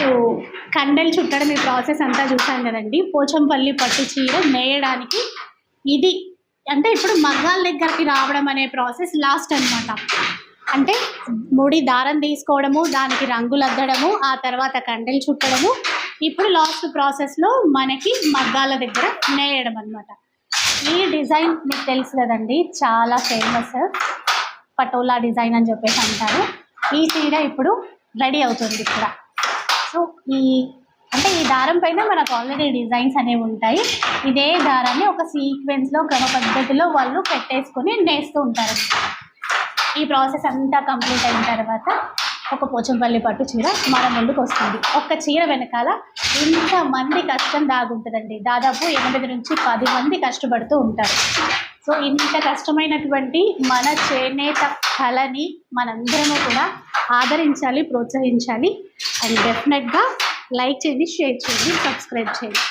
So కండలు చుట్టడం ఈ ప్రాసెస్ అంతా చూసాం కదండి. పోచంపల్లి పట్టు చీర నేయడానికి ఇది అంటే ఇప్పుడు మగ్గాల దగ్గరికి రావడం అనే ప్రాసెస్ లాస్ట్ అనమాట. అంటే ముడి దారం తీసుకోవడము, దానికి రంగులు అద్దడము, ఆ తర్వాత కండలు చుట్టడము, ఇప్పుడు లాస్ట్ ప్రాసెస్లో మనకి మగ్గాల దగ్గర నేయడం అనమాట. ఈ డిజైన్ మీకు తెలుసు కదండి, చాలా ఫేమస్, పటోలా డిజైన్ అని చెప్పేసి అంటారు. ఈ చీర ఇప్పుడు రెడీ అవుతుంది ఇక్కడ. సో ఈ దారం పైన మనకు ఆల్రెడీ డిజైన్స్ అనేవి ఉంటాయి. ఇదే దారాన్ని ఒక సీక్వెన్స్లో క్రమ పద్ధతిలో వాళ్ళు పెట్టేసుకొని నేస్తూ ఉంటారు. ఈ ప్రాసెస్ అంతా కంప్లీట్ అయిన తర్వాత ఒక పోచంపల్లి పట్టు చీర మన ముందుకు వస్తుంది. ఒక్క చీర వెనకాల ఇంతమంది కష్టం దాగుంటుందండి. దాదాపు 8 నుంచి 10 మంది కష్టపడుతూ ఉంటారు. సో ఇంత కష్టమైనటువంటి మన చేనేత కళని మనందరము కూడా ఆదరించాలి, ప్రోత్సహించాలి. అండ్ డెఫినెట్గా లైక్ చేయండి, షేర్ చేయండి, సబ్స్క్రైబ్ చేయండి.